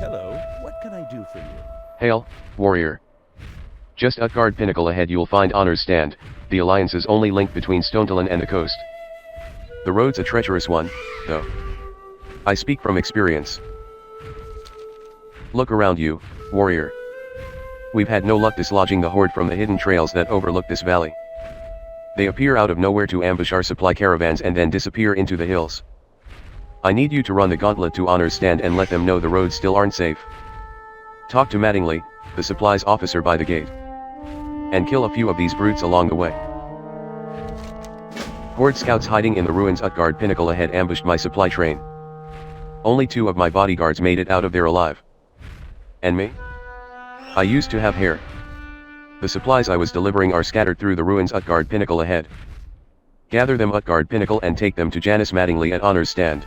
Hello, what can I do for you? Hail, warrior. Just Utgard Pinnacle ahead you'll find Honor's Stand, the Alliance's only link between Stonetalon and the coast. The road's a treacherous one, though. I speak from experience. Look around you, warrior. We've had no luck dislodging the horde from the hidden trails that overlook this valley. They appear out of nowhere to ambush our supply caravans and then disappear into the hills. I need you to run the gauntlet to Honor's Stand and let them know the roads still aren't safe. Talk to Mattingly, the supplies officer by the gate. And kill a few of these brutes along the way. Horde scouts hiding in the ruins Utgard Pinnacle ahead ambushed my supply train. Only 2 of my bodyguards made it out of there alive. And me? I used to have hair. The supplies I was delivering are scattered through the ruins Utgard Pinnacle ahead. Gather them Utgard Pinnacle and take them to Janice Mattingly at Honor's Stand.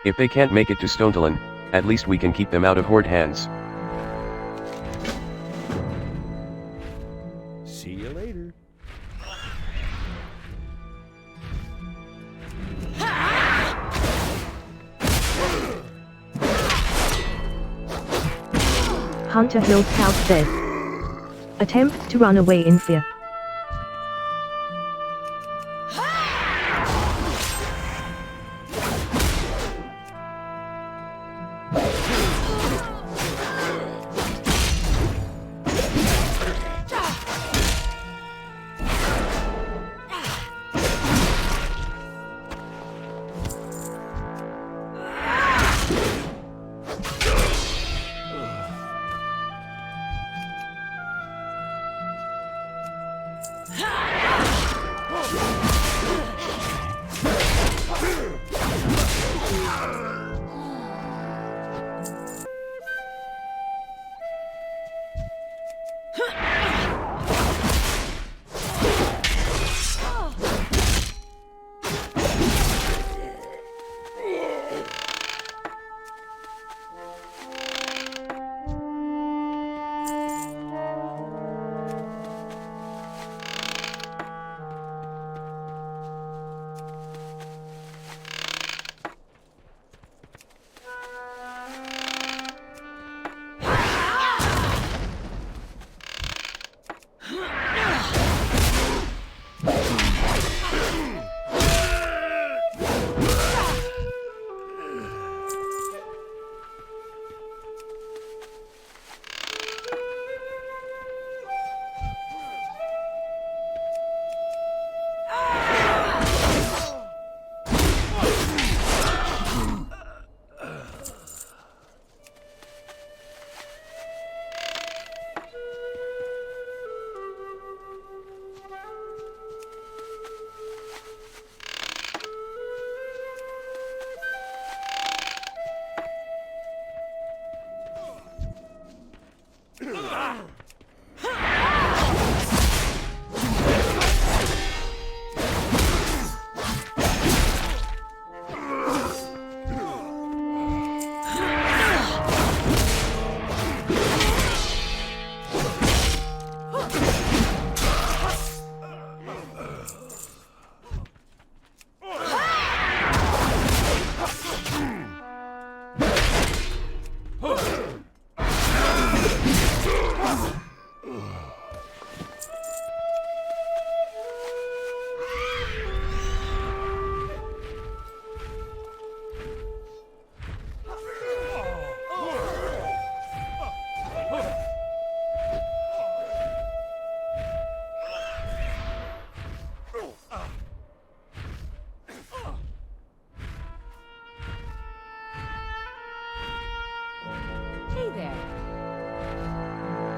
If they can't make it to Stonetalon, at least we can keep them out of Horde hands. See you later. Hunter Hill Scout says. Attempt to run away in fear.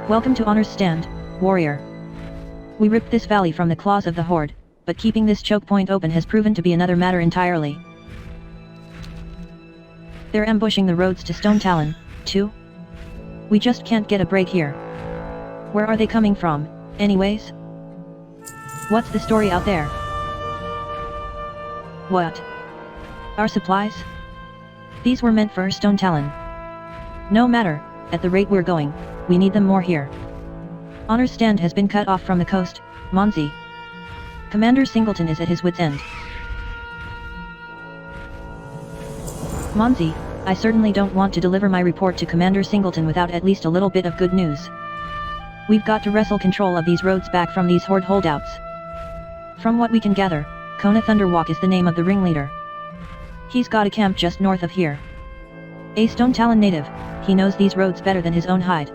Welcome to Honor's Stand, warrior. We ripped this valley from the claws of the Horde, but keeping this choke point open has proven to be another matter entirely. They're ambushing the roads to Stonetalon, too. We just can't get a break here. Where are they coming from, anyways? What's the story out there? What? Our supplies? These were meant for Stonetalon. No matter, at the rate we're going, we need them more here. Honor's Stand has been cut off from the coast, Monzi. Commander Singleton is at his wit's end. Monzi, I certainly don't want to deliver my report to Commander Singleton without at least a little bit of good news. We've got to wrestle control of these roads back from these Horde holdouts. From what we can gather, Kona Thunderwalk is the name of the ringleader. He's got a camp just north of here. A Stone Talon native, he knows these roads better than his own hide.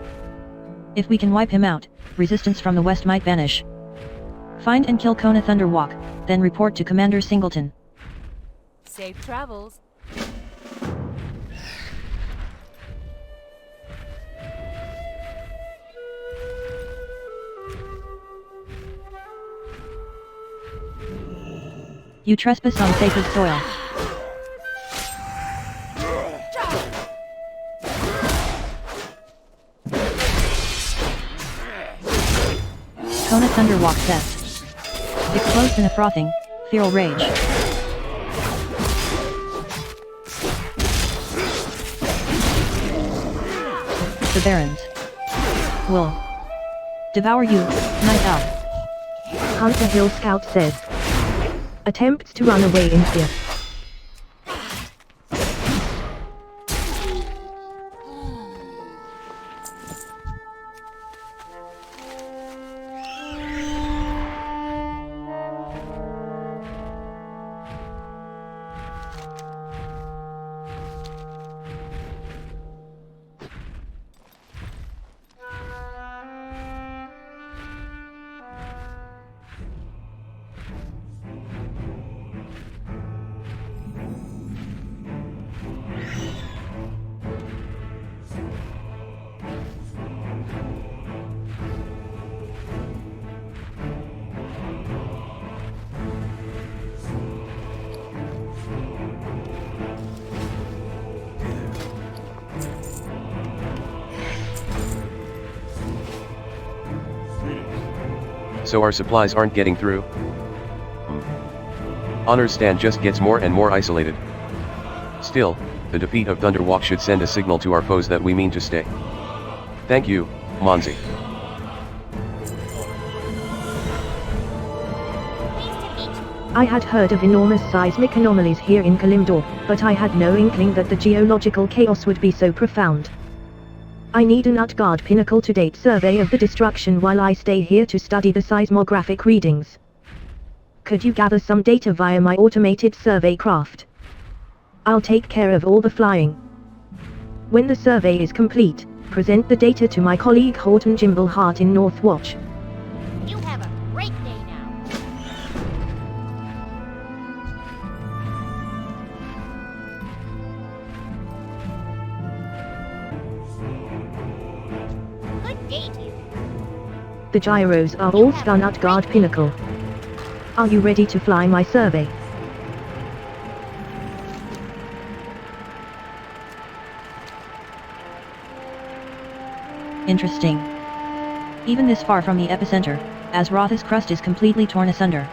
If we can wipe him out, resistance from the west might vanish. Find and kill Kona Thunderwalk, then report to Commander Singleton. Safe travels. You trespass on sacred soil. Kona Thunderwalk says. Explodes in a frothing, feral rage. The Barons will devour you, Night Owl. Hunter Hill Scout says. Attempts to run away in fear. So our supplies aren't getting through? Honor's stand just gets more and more isolated. Still, the defeat of Thunderwalk should send a signal to our foes that we mean to stay. Thank you, Monzi. I had heard of enormous seismic anomalies here in Kalimdor, but I had no inkling that the geological chaos would be so profound. I need an Utgard Pinnacle to date survey of the destruction while I stay here to study the seismographic readings. Could you gather some data via my automated survey craft? I'll take care of all the flying. When the survey is complete, present the data to my colleague Horton Jimblehart in Northwatch. You have a great day now. Good day to you. The gyros are all stun Utgard Pinnacle. Are you ready to fly my survey? Interesting. Even this far from the epicenter, Azeroth's crust is completely torn asunder.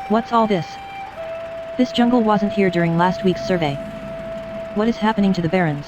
What's all this? This jungle wasn't here during last week's survey. What is happening to the Barons?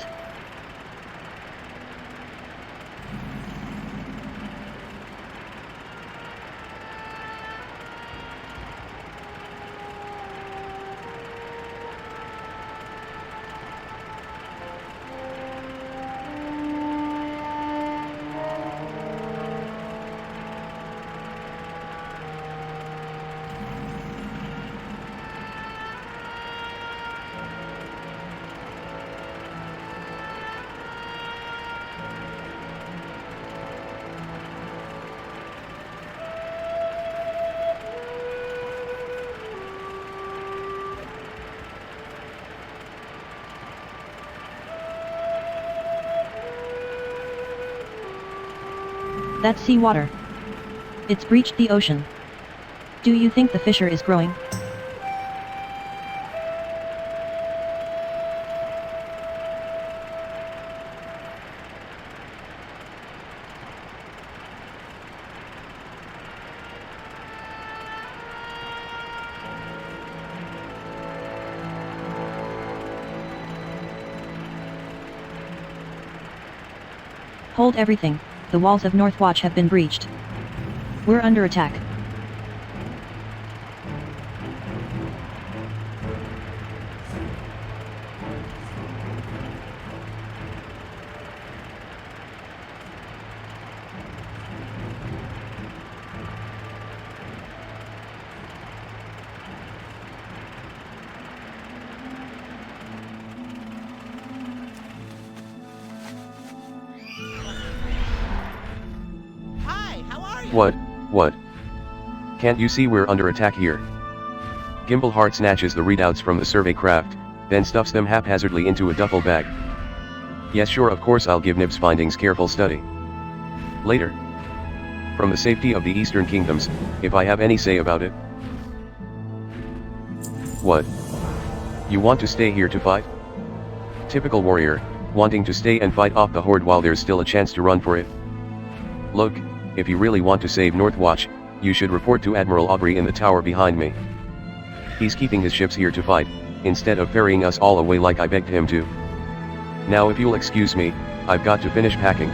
That's seawater. It's breached the ocean. Do you think the fissure is growing? Hold everything, the walls of Northwatch have been breached. We're under attack. Hi, how are you? What? Can't you see we're under attack here? Gimbleheart snatches the readouts from the survey craft, then stuffs them haphazardly into a duffel bag. Yes sure, of course I'll give Nib's findings careful study. Later. From the safety of the Eastern Kingdoms, if I have any say about it. What? You want to stay here to fight? Typical warrior, wanting to stay and fight off the horde while there's still a chance to run for it. Look, if you really want to save Northwatch, you should report to Admiral Aubrey in the tower behind me. He's keeping his ships here to fight, instead of ferrying us all away like I begged him to. Now if you'll excuse me, I've got to finish packing.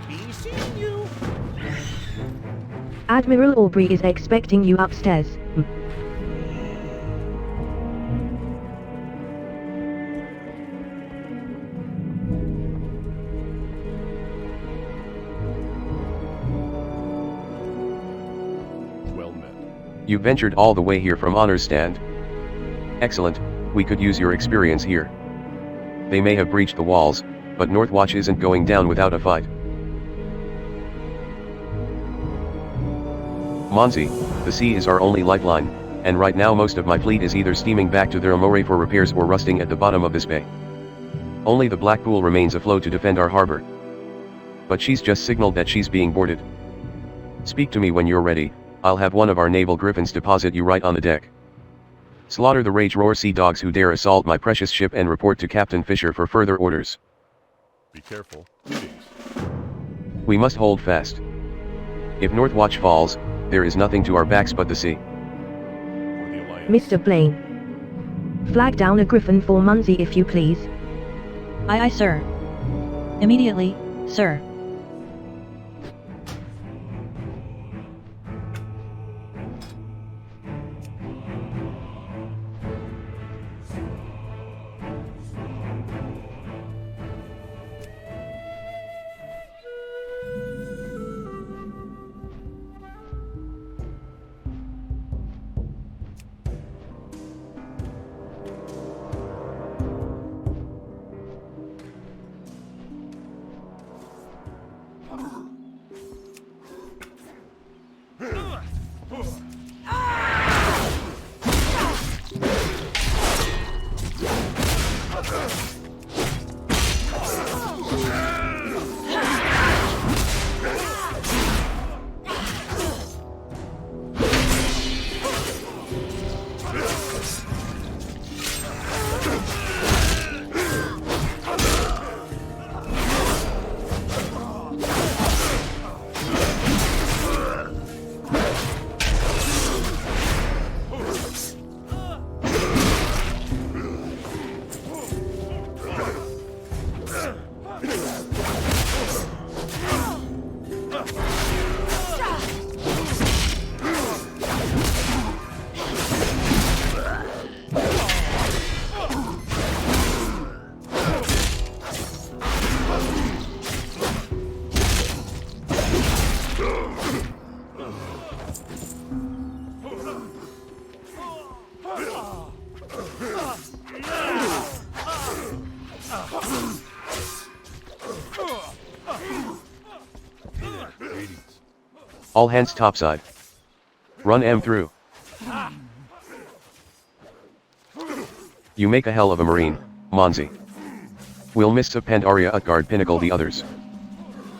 Be seeing you. Admiral Aubrey is expecting you upstairs. Well met. You ventured all the way here from Honor's Stand? Excellent, we could use your experience here. They may have breached the walls, but Northwatch isn't going down without a fight. Monzi, the sea is our only lifeline, and right now most of my fleet is either steaming back to their Amore for repairs or rusting at the bottom of this bay. Only the Black Pool remains afloat to defend our harbor. But she's just signaled that she's being boarded. Speak to me when you're ready, I'll have one of our naval griffins deposit you right on the deck. Slaughter the rage roar sea dogs who dare assault my precious ship and report to Captain Fisher for further orders. Be careful. Greetings. We must hold fast. If Northwatch falls, there is nothing to our backs but the sea. For the Alliance. Mr. Blaine. Flag down a griffin for Munzi if you please. Aye aye sir. Immediately, sir. All hands topside. Run M through. You make a hell of a marine, Monzi. We'll miss Pandaria Utgard Pinnacle the others.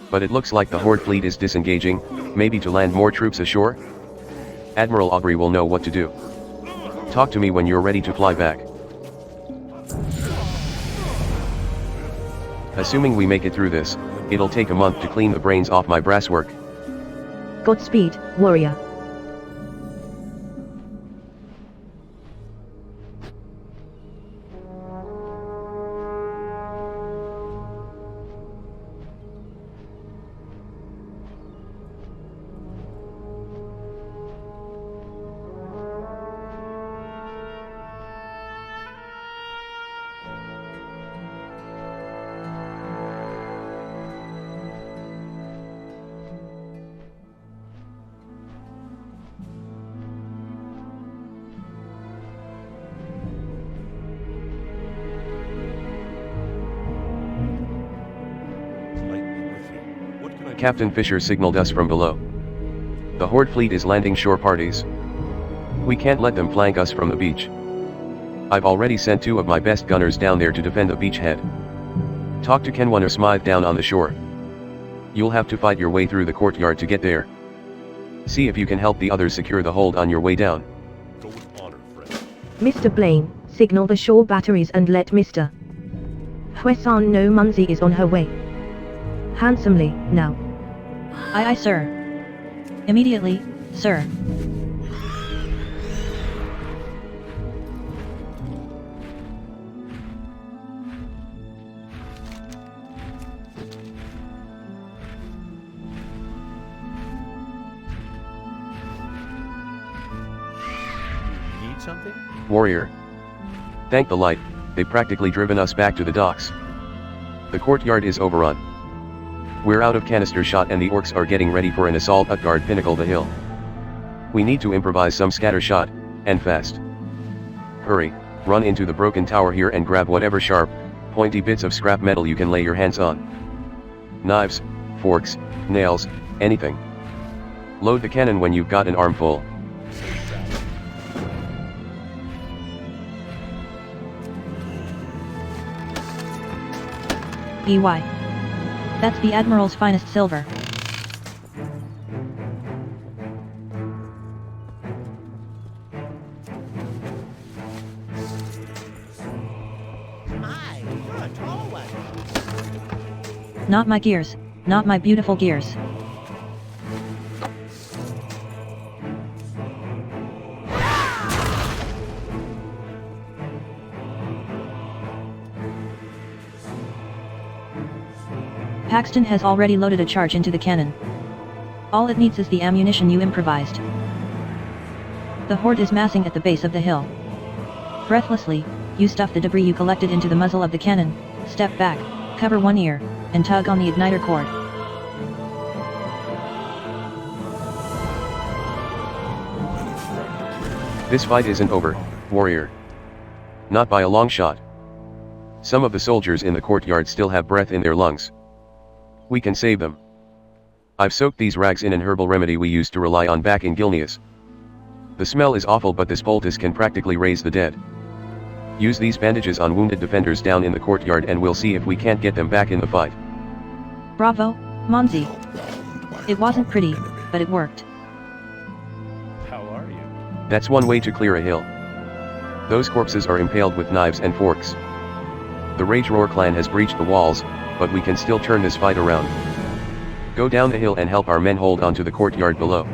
But it looks like the Horde fleet is disengaging, maybe to land more troops ashore? Admiral Aubrey will know what to do. Talk to me when you're ready to fly back. Assuming we make it through this, it'll take a month to clean the brains off my brasswork. Godspeed, warrior. Captain Fisher signaled us from below. The Horde fleet is landing shore parties. We can't let them flank us from the beach. I've already sent 2 of my best gunners down there to defend the beachhead. Talk to Kenwan or Smythe down on the shore. You'll have to fight your way through the courtyard to get there. See if you can help the others secure the hold on your way down. Go with honor, friend. Mr. Blaine, signal the shore batteries and let Mr. Hwessan know Munzi is on her way. Handsomely, now. Aye aye sir. Immediately, sir. Need something? Warrior. Thank the light, they've practically driven us back to the docks. The courtyard is overrun. We're out of canister shot and the orcs are getting ready for an assault at Guard Pinnacle the hill. We need to improvise some scatter shot, and fast. Hurry, run into the broken tower here and grab whatever sharp, pointy bits of scrap metal you can lay your hands on. Knives, forks, nails, anything. Load the cannon when you've got an armful. EY. That's the Admiral's finest silver. My, you're a tall one. Not my gears, not my beautiful gears. Paxton has already loaded a charge into the cannon. All it needs is the ammunition you improvised. The horde is massing at the base of the hill. Breathlessly, you stuff the debris you collected into the muzzle of the cannon, step back, cover one ear, and tug on the igniter cord. This fight isn't over, warrior. Not by a long shot. Some of the soldiers in the courtyard still have breath in their lungs. We can save them. I've soaked these rags in an herbal remedy we used to rely on back in Gilneas. The smell is awful, but this poultice can practically raise the dead. Use these bandages on wounded defenders down in the courtyard and we'll see if we can't get them back in the fight. Bravo, Monzi. It wasn't pretty, but it worked. How are you? That's one way to clear a hill. Those corpses are impaled with knives and forks. The Rage Roar clan has breached the walls, but we can still turn this fight around. Go down the hill and help our men hold onto the courtyard below.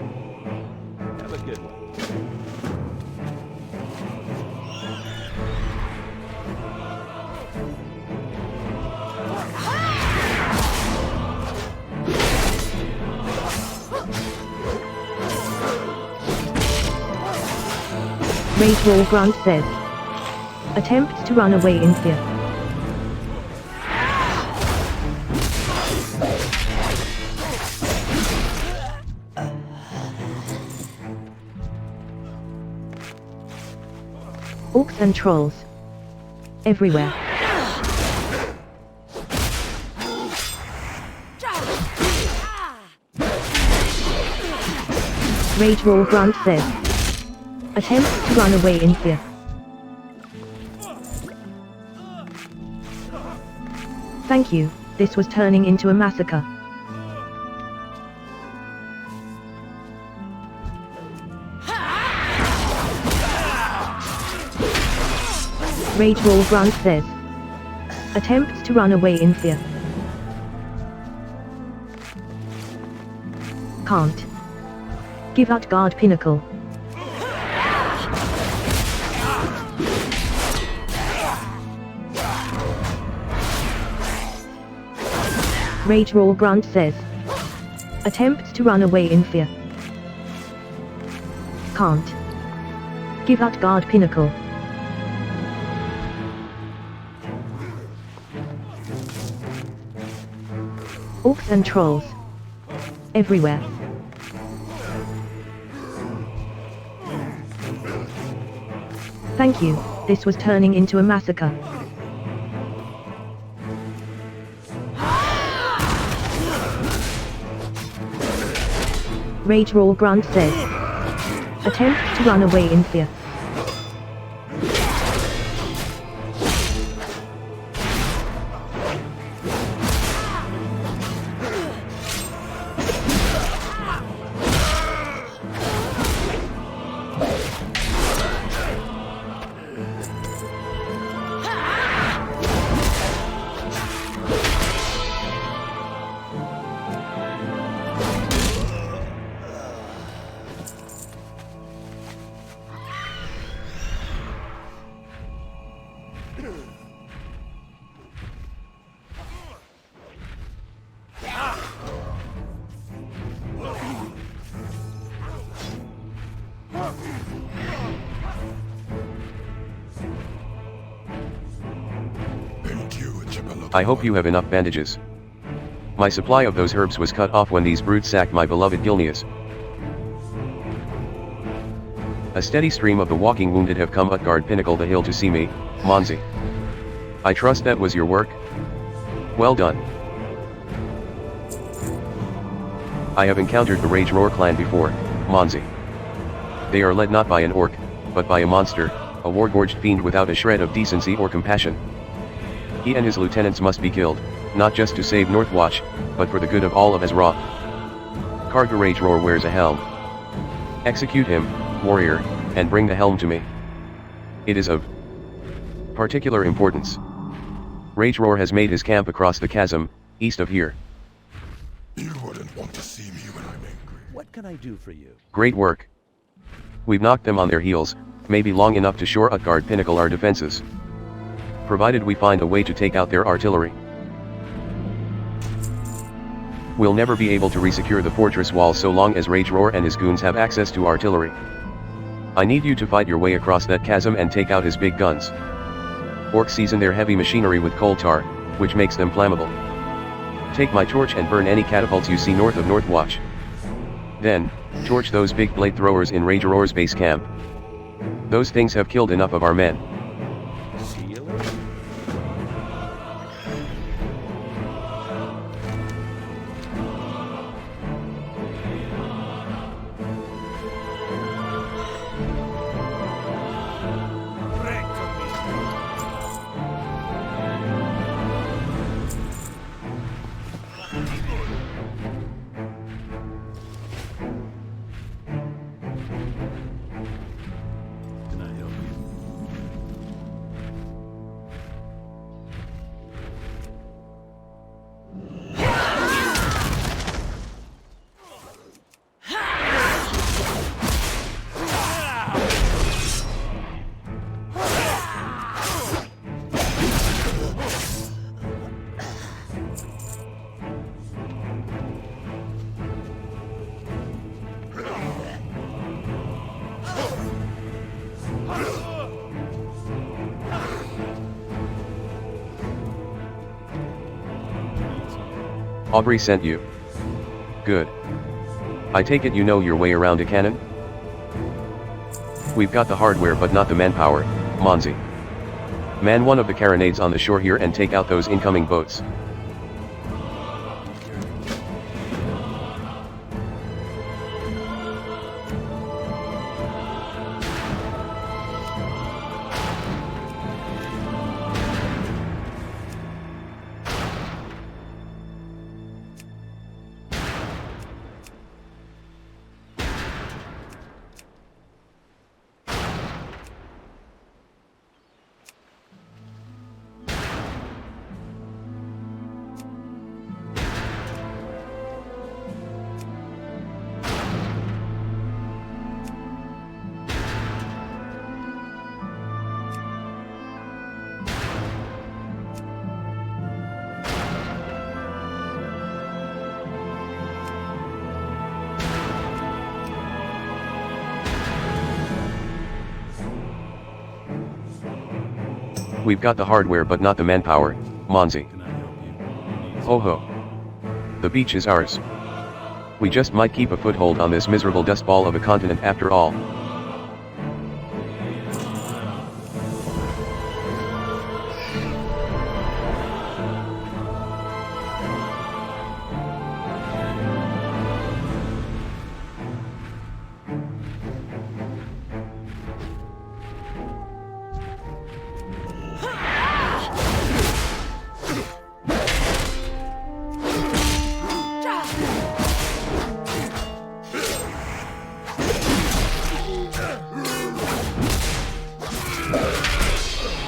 Have a good one. Rage Roar Grunt says. Attempts to run away in fear. Orcs and trolls. Everywhere. Rage Roar Grunt says. Attempts to run away in fear. Thank you, this was turning into a massacre. Rage Roar Grunt says. Attempts to run away in fear. Can't. Give out Guard Pinnacle. Rage Roar Grunt says. Attempts to run away in fear. Can't. Give out Guard Pinnacle. Orcs and trolls. Everywhere. Thank you, this was turning into a massacre. Rage Roar Grunt says. Attempt to run away in fear. I hope you have enough bandages. My supply of those herbs was cut off when these brutes sacked my beloved Gilneas. A steady stream of the walking wounded have come Utgard Pinnacle the hill to see me, Monzi. I trust that was your work? Well done. I have encountered the Rage Roar clan before, Monzi. They are led not by an orc, but by a monster, a war-gorged fiend without a shred of decency or compassion. He and his lieutenants must be killed, not just to save Northwatch, but for the good of all of Azeroth. Karga Rage Roar wears a helm. Execute him, warrior, and bring the helm to me. It is of particular importance. Rage Roar has made his camp across the chasm, east of here. You wouldn't want to see me when I'm angry. What can I do for you? Great work. We've knocked them on their heels, maybe long enough to shore Utgard Pinnacle our defenses. Provided we find a way to take out their artillery. We'll never be able to resecure the fortress walls so long as Rage Roar and his goons have access to artillery. I need you to fight your way across that chasm and take out his big guns. Orcs season their heavy machinery with coal tar, which makes them flammable. Take my torch and burn any catapults you see north of Northwatch. Then, torch those big blade throwers in Rage Roar's base camp. Those things have killed enough of our men. See you later. Can I help you? Aubrey sent you. Good. I take it you know your way around a cannon? We've got the hardware but not the manpower, Monzi. Man one of the carronades on the shore here and take out those incoming boats. We've got the hardware but not the manpower, Monzi. Can I help you? Ho ho. The beach is ours. We just might keep a foothold on this miserable dustball of a continent after all.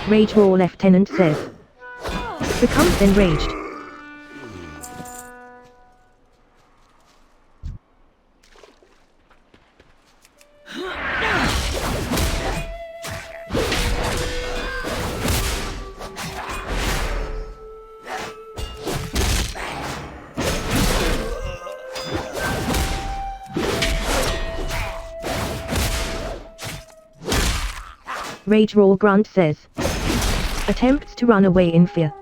Rage Roar Lieutenant says. Becomes enraged. Rage Roar Grunt says. Attempts to run away in fear.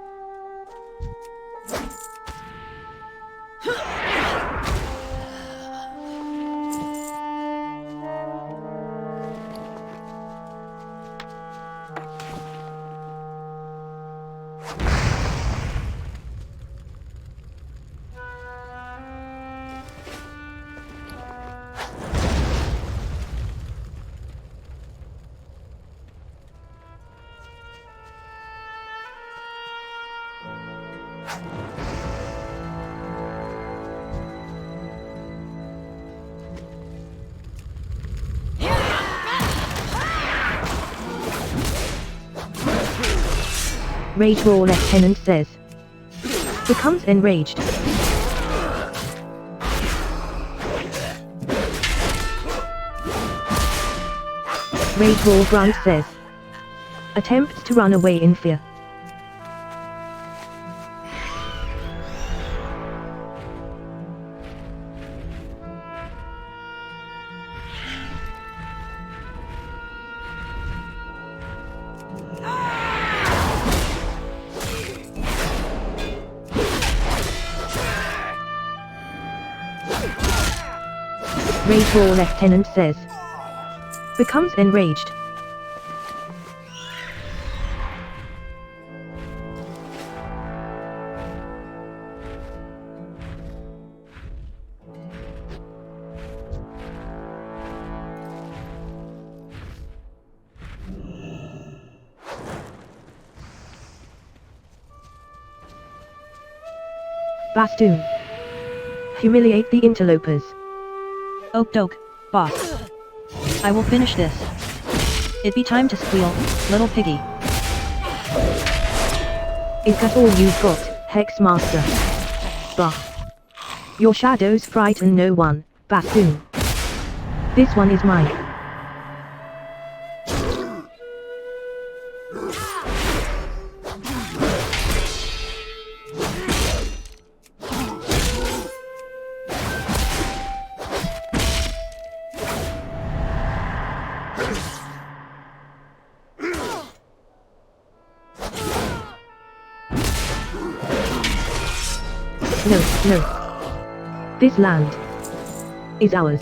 Rage Roar Lieutenant says. Becomes enraged. Rage Roar Grunt says. Attempts to run away in fear. Rage Roar Lieutenant says. Becomes enraged. Bastoon. Humiliate the interlopers. Oak doke, boss. I will finish this. It be time to squeal, little piggy. Is that all you've got, Hex Master? Bah. Your shadows frighten no one, Bastoon. This one is mine. No. This land is ours.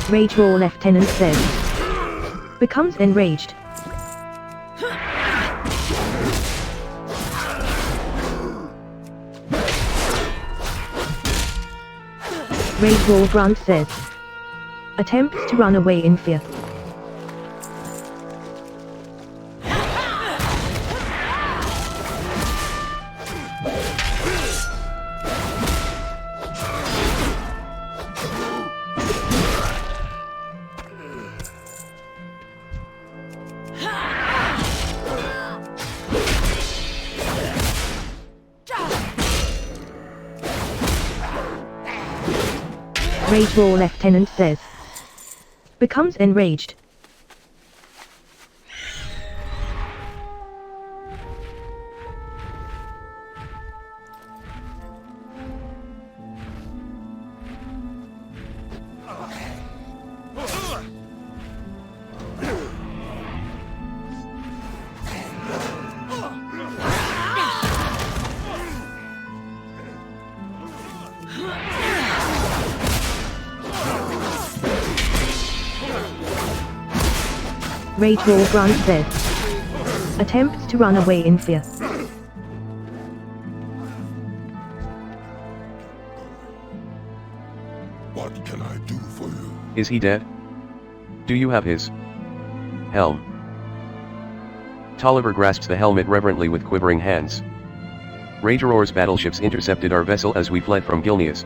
Rage Roar Lieutenant says. Becomes enraged. Rage Roar Grunt says. Attempts to run away in fear. Rage Roar Lieutenant says. Becomes enraged. Rage Roar Grunt says. Attempts to run away in fear. What can I do for you? Is he dead? Do you have his helm? Tolliver grasps the helmet reverently with quivering hands. Rageror's battleships intercepted our vessel as we fled from Gilneas.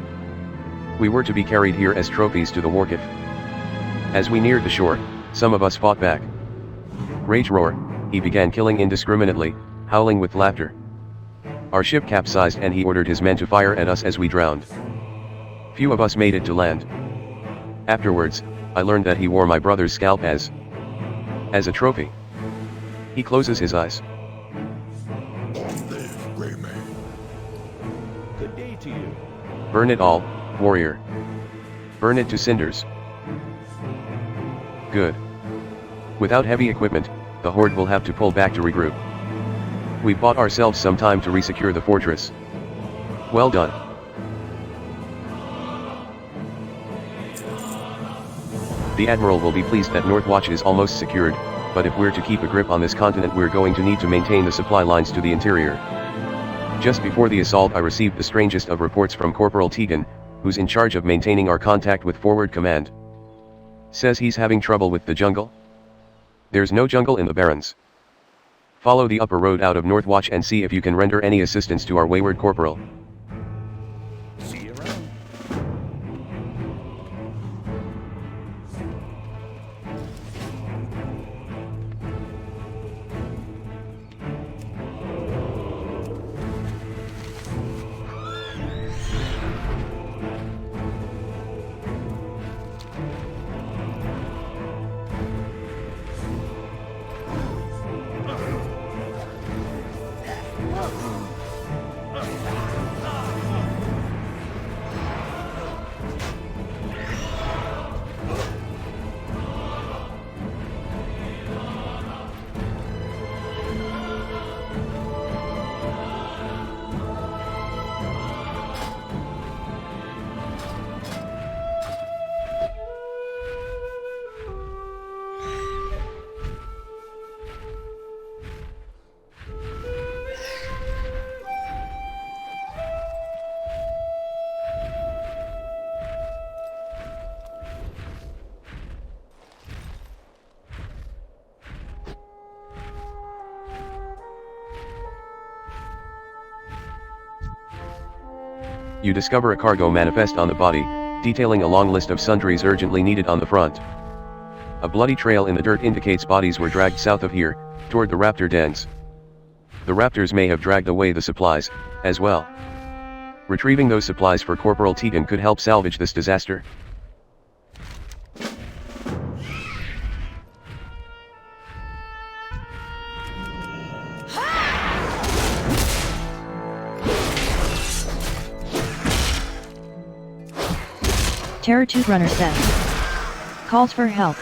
We were to be carried here as trophies to the Warcraft. As we neared the shore, some of us fought back. Rageror, he began killing indiscriminately, howling with laughter. Our ship capsized and he ordered his men to fire at us as we drowned. Few of us made it to land. Afterwards, I learned that he wore my brother's scalp as a trophy. He closes his eyes. Long live Greymane. Good day to you. Burn it all, warrior. Burn it to cinders. Good. Without heavy equipment, the Horde will have to pull back to regroup. We bought ourselves some time to resecure the fortress. Well done. The Admiral will be pleased that Northwatch is almost secured, but if we're to keep a grip on this continent we're going to need to maintain the supply lines to the interior. Just before the assault I received the strangest of reports from Corporal Tegan, who's in charge of maintaining our contact with Forward Command. Says he's having trouble with the jungle? There's no jungle in the Barrens. Follow the upper road out of Northwatch and see if you can render any assistance to our wayward corporal. See you around. You discover a cargo manifest on the body, detailing a long list of sundries urgently needed on the front. A bloody trail in the dirt indicates bodies were dragged south of here, toward the raptor dens. The raptors may have dragged away the supplies, as well. Retrieving those supplies for Corporal Tegan could help salvage this disaster. Terror Tooth Runner says. Calls for help.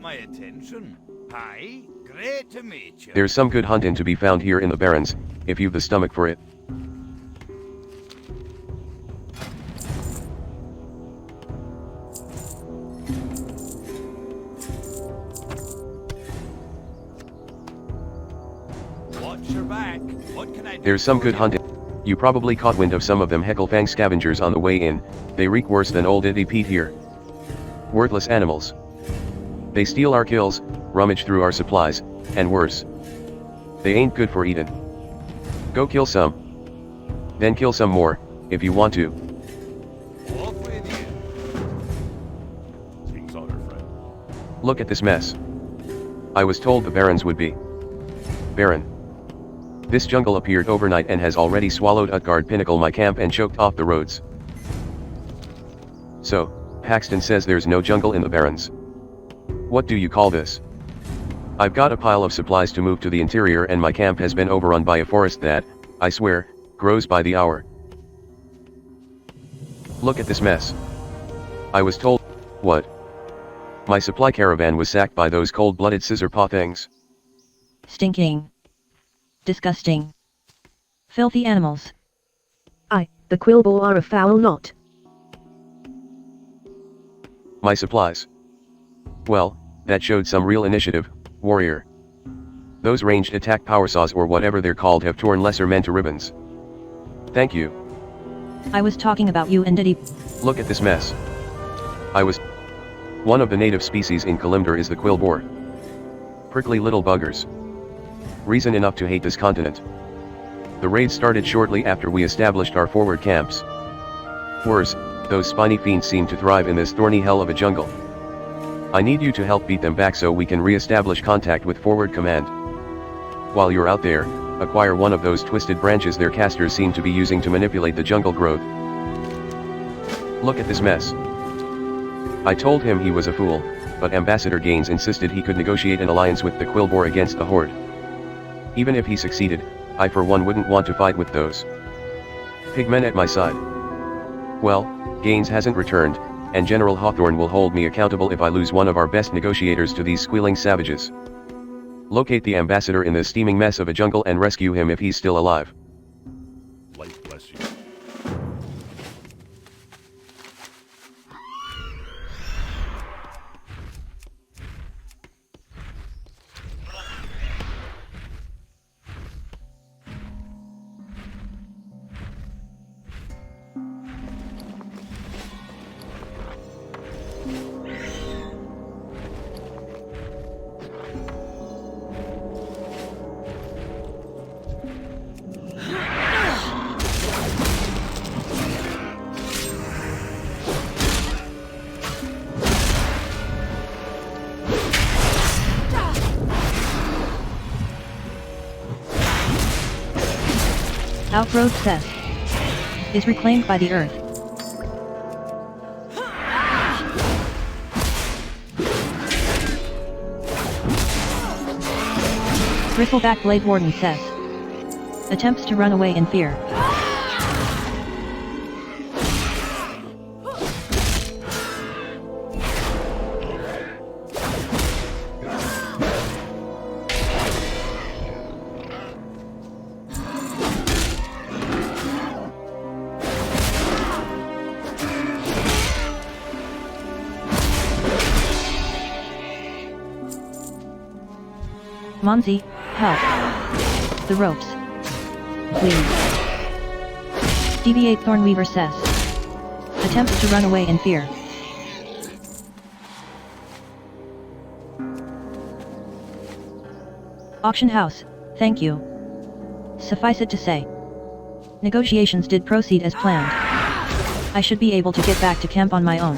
my attention. Hi, great to meet you. There's some good hunting to be found here in the Barrens, if you've the stomach for it. Watch your back. What can I do? There's some for good you? hunting. You probably caught wind of some of them Hecklefang scavengers on the way in. They reek worse than old Eddie Pete here. Worthless animals. They steal our kills, rummage through our supplies, and worse. They ain't good for eatin'. Go kill some. Then kill some more, if you want to. Off with you. King's honor, friend. Look at this mess. I was told the Barrens would be barren. This jungle appeared overnight and has already swallowed Utgard Pinnacle, my camp, and choked off the roads. So, Paxton says there's no jungle in the Barrens. What do you call this? I've got a pile of supplies to move to the interior, and my camp has been overrun by a forest that, I swear, grows by the hour. Look at this mess. I was told, what? My supply caravan was sacked by those cold-blooded scissor paw things. Stinking. Disgusting. Filthy animals. The Quillboar are a foul lot. My supplies. Well, that showed some real initiative, warrior. Those ranged attack power saws, or whatever they're called, have torn lesser men to ribbons. Thank you. I was talking about you and Diddy. Look at this mess. One of the native species in Kalimdor is the Quillboar. Prickly little buggers. Reason enough to hate this continent. The raid started shortly after we established our forward camps. Worse, those spiny fiends seem to thrive in this thorny hell of a jungle. I need you to help beat them back so we can re-establish contact with forward command. While you're out there, acquire one of those twisted branches their casters seem to be using to manipulate the jungle growth. Look at this mess. I told him he was a fool, but Ambassador Gaines insisted he could negotiate an alliance with the Quillboar against the Horde. Even if he succeeded, I for one wouldn't want to fight with those pigmen at my side. Well, Gaines hasn't returned, and General Hawthorne will hold me accountable if I lose one of our best negotiators to these squealing savages. Locate the ambassador in this steaming mess of a jungle and rescue him if he's still alive. Life bless you. Outgrowth cess. Is reclaimed by the earth. Bristleback Blade Warden says. Attempts to run away in fear. Monzi, help. The ropes. Please. Deviate Thornweaver says. Attempts to run away in fear. Auction house, thank you. Suffice it to say, negotiations did proceed as planned. I should be able to get back to camp on my own.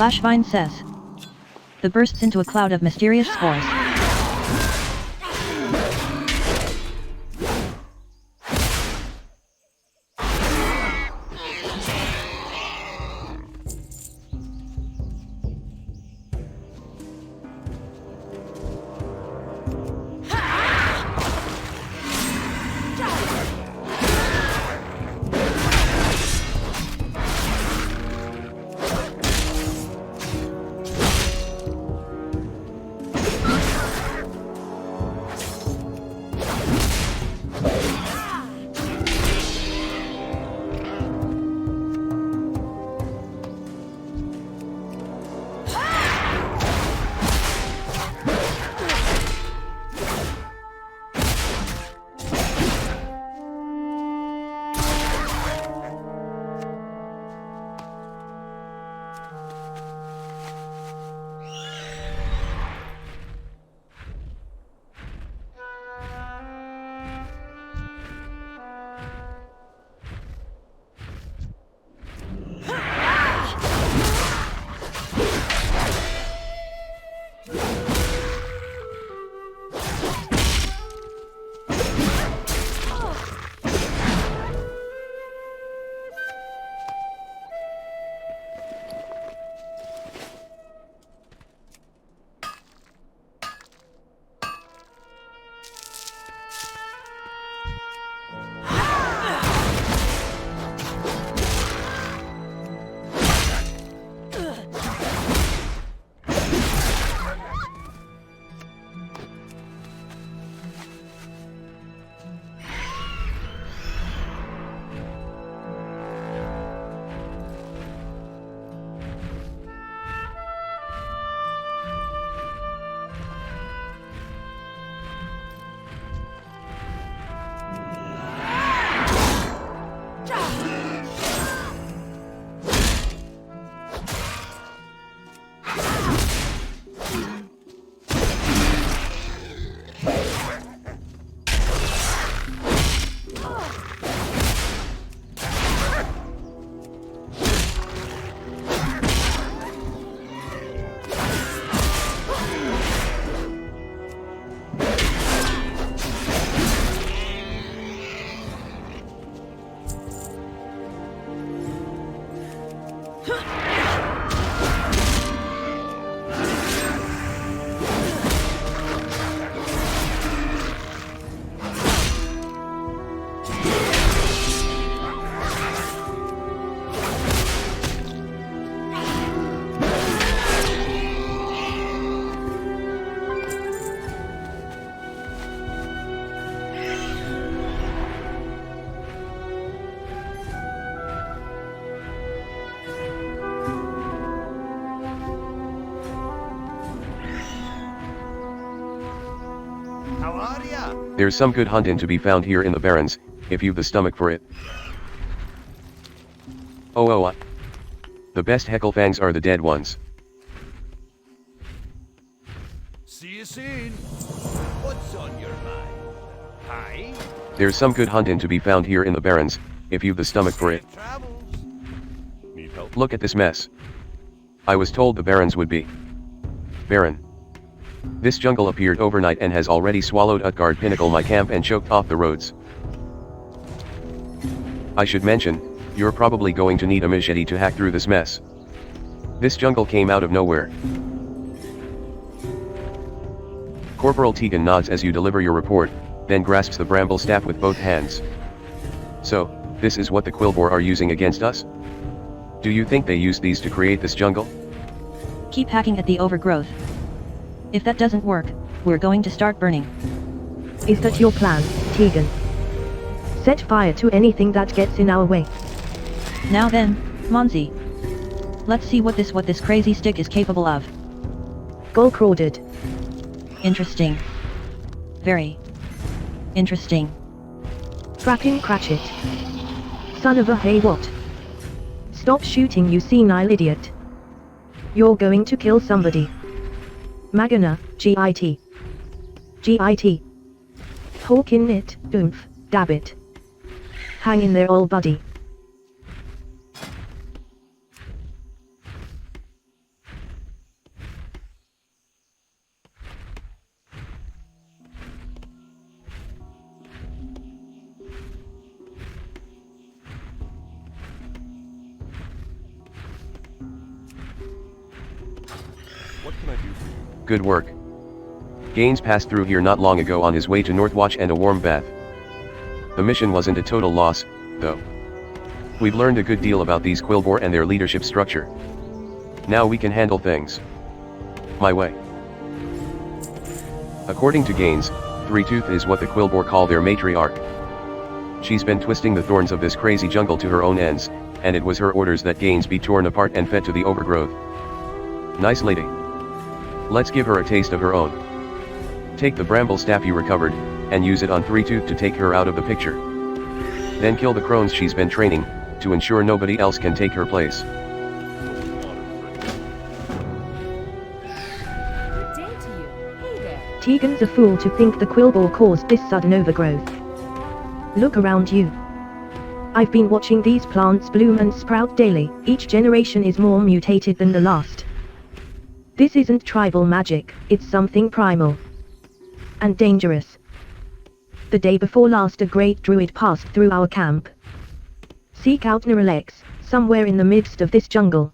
Flashvine says. The bursts into a cloud of mysterious spores. There's some good hunting to be found here in the Barrens, if you've the stomach for it. Oh, the best Hecklefangs are the dead ones. See you soon. What's on your mind? Hi. There's some good hunting to be found here in the Barrens, if you've the stomach for it. Safe travels. Need help? Look at this mess. I was told the Barrens would be barren. This jungle appeared overnight and has already swallowed Utgard Pinnacle, my camp, and choked off the roads. I should mention, you're probably going to need a machete to hack through this mess. This jungle came out of nowhere. Corporal Tegan nods as you deliver your report, then grasps the bramble staff with both hands. So, this is what the Quillbore are using against us? Do you think they used these to create this jungle? Keep hacking at the overgrowth. If that doesn't work, we're going to start burning. Is that your plan, Tegan? Set fire to anything that gets in our way. Now then, Monzi. Let's see what this crazy stick is capable of. Golcrawded. Interesting. Very interesting. Fracking Cratchit. Son of a hey what? Stop shooting, you senile idiot. You're going to kill somebody. Magana, Git. Git. Hawk in it, oomph, dabbit. Hang in there, old buddy. What can I do for you? Good work. Gaines passed through here not long ago on his way to Northwatch and a warm bath. The mission wasn't a total loss, though. We've learned a good deal about these Quillbore and their leadership structure. Now we can handle things my way. According to Gaines, Three-Tooth is what the Quillbore call their matriarch. She's been twisting the thorns of this crazy jungle to her own ends, and it was her orders that Gaines be torn apart and fed to the overgrowth. Nice lady. Let's give her a taste of her own. Take the bramble staff you recovered, and use it on Three-Tooth to take her out of the picture. Then kill the crones she's been training, to ensure nobody else can take her place. Good day to you. Hey there. Tegan's a fool to think the Quillbore caused this sudden overgrowth. Look around you. I've been watching these plants bloom and sprout daily. Each generation is more mutated than the last. This isn't tribal magic, it's something primal. And dangerous. The day before last, a great druid passed through our camp. Seek out Neralex, somewhere in the midst of this jungle.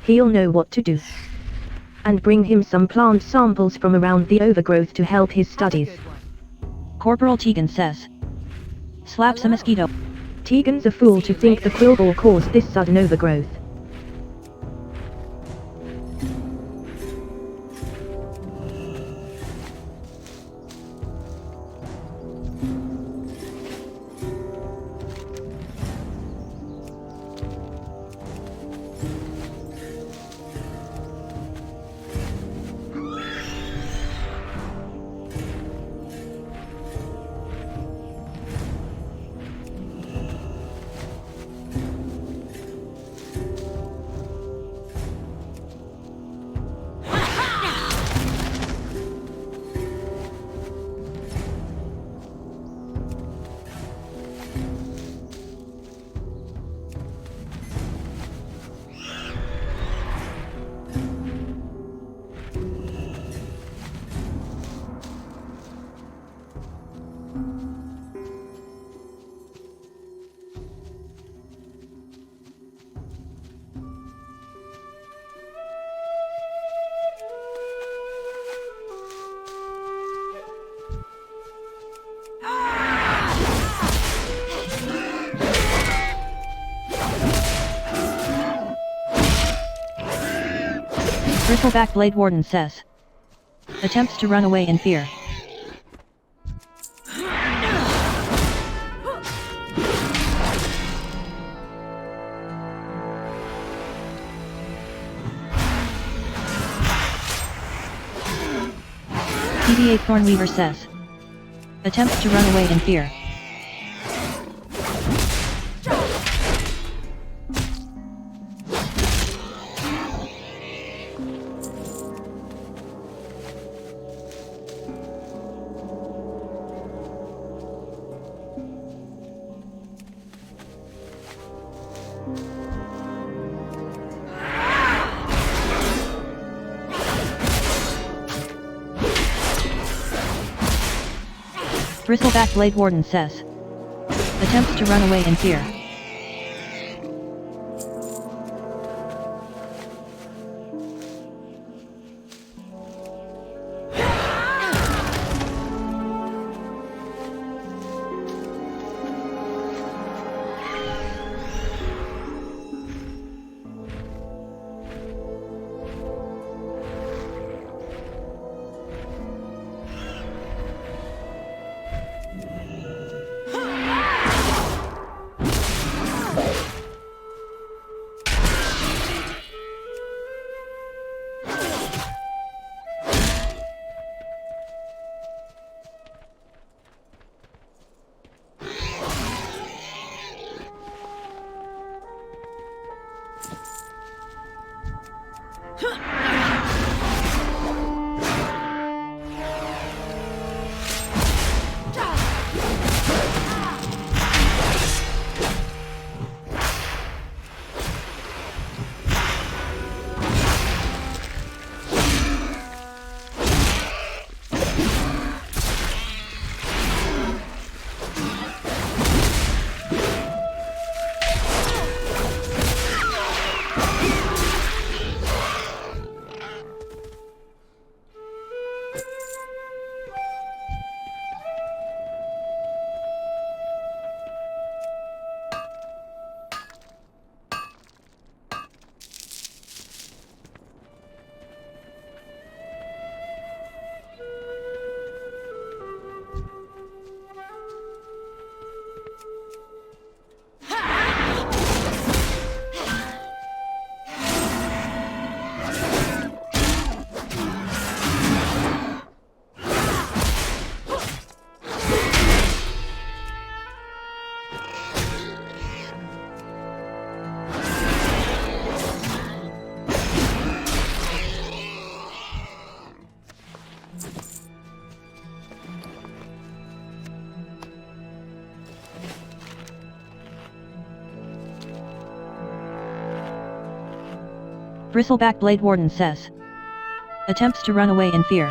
He'll know what to do. And bring him some plant samples from around the overgrowth to help his Have a studies. good one. Corporal Tegan says. Slaps a mosquito. Tegan's a fool to think the Quillbore caused this sudden overgrowth. Bristleback Blade Warden says. Attempts to run away in fear. TDA Thornweaver says. Attempts to run away in fear. Bristleback Blade Warden says. Attempts to run away in fear. Bristleback Blade Warden says. Attempts to run away in fear.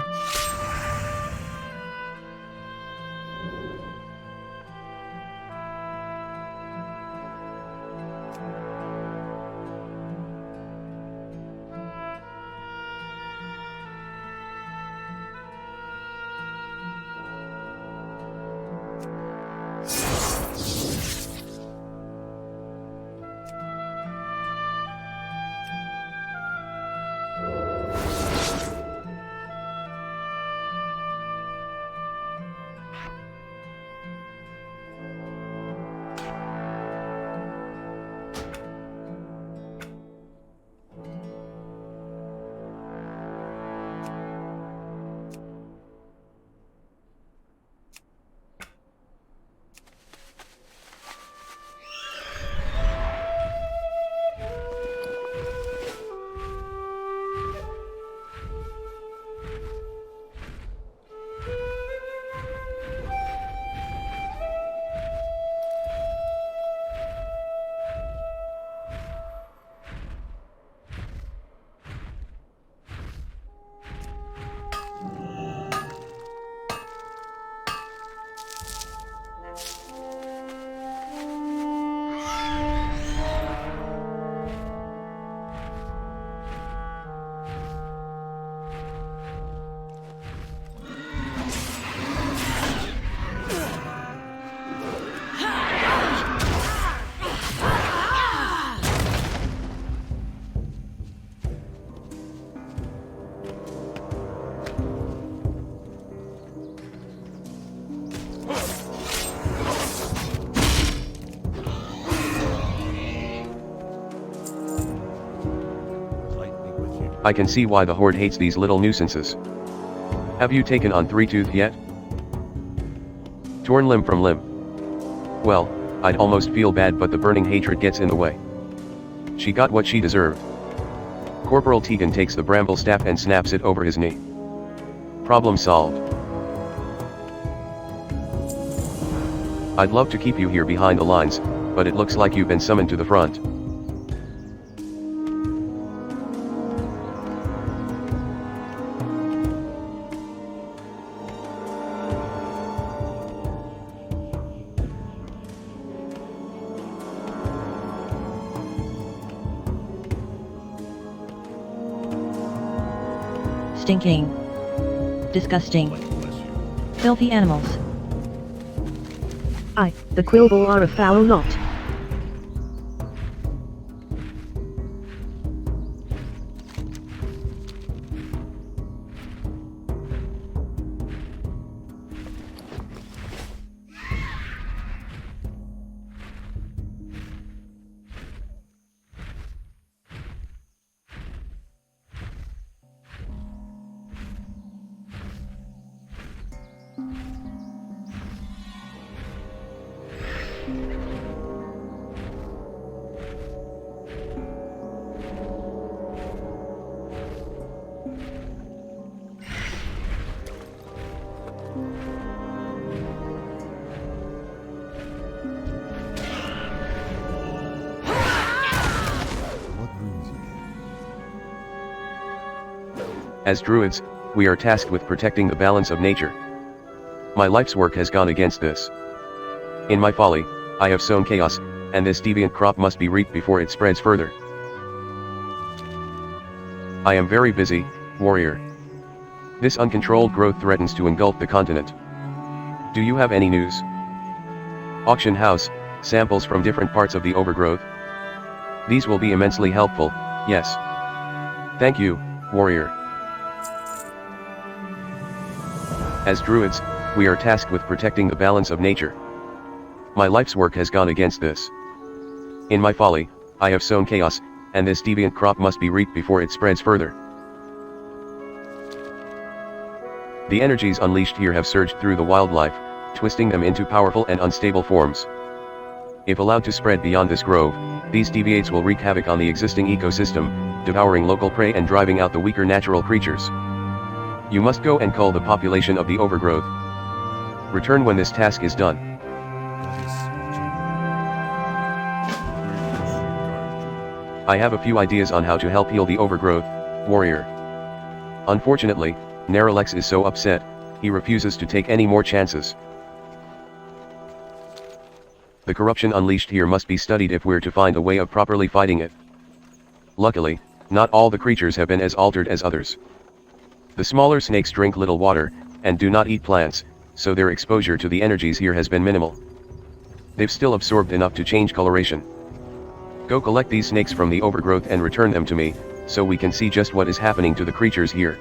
I can see why the Horde hates these little nuisances. Have you taken on Three Tooth yet? Torn limb from limb. Well, I'd almost feel bad, but the burning hatred gets in the way. She got what she deserved. Corporal Tegan takes the bramble staff and snaps it over his knee. Problem solved. I'd love to keep you here behind the lines, but it looks like you've been summoned to the front. Stinking. Disgusting. Bless you. Filthy animals. The Quillball are a foul lot. What brings you here? As druids, we are tasked with protecting the balance of nature. My life's work has gone against this. In my folly, I have sown chaos, and this deviant crop must be reaped before it spreads further. I am very busy, warrior. This uncontrolled growth threatens to engulf the continent. Do you have any news? Auction house, samples from different parts of the overgrowth. These will be immensely helpful, yes. Thank you, warrior. As druids, we are tasked with protecting the balance of nature. My life's work has gone against this. In my folly, I have sown chaos, and this deviant crop must be reaped before it spreads further. The energies unleashed here have surged through the wildlife, twisting them into powerful and unstable forms. If allowed to spread beyond this grove, these deviates will wreak havoc on the existing ecosystem, devouring local prey and driving out the weaker natural creatures. You must go and cull the population of the overgrowth. Return when this task is done. I have a few ideas on how to help heal the overgrowth, warrior. Unfortunately, Neralex is so upset, he refuses to take any more chances. The corruption unleashed here must be studied if we're to find a way of properly fighting it. Luckily, not all the creatures have been as altered as others. The smaller snakes drink little water, and do not eat plants, so their exposure to the energies here has been minimal. They've still absorbed enough to change coloration. Go collect these snakes from the overgrowth and return them to me, so we can see just what is happening to the creatures here.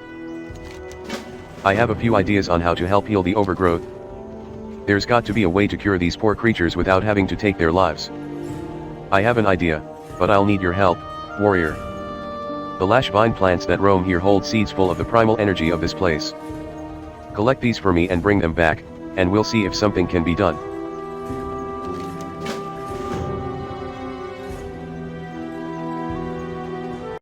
I have a few ideas on how to help heal the overgrowth. There's got to be a way to cure these poor creatures without having to take their lives. I have an idea, but I'll need your help, warrior. The lash vine plants that roam here hold seeds full of the primal energy of this place. Collect these for me and bring them back, and we'll see if something can be done.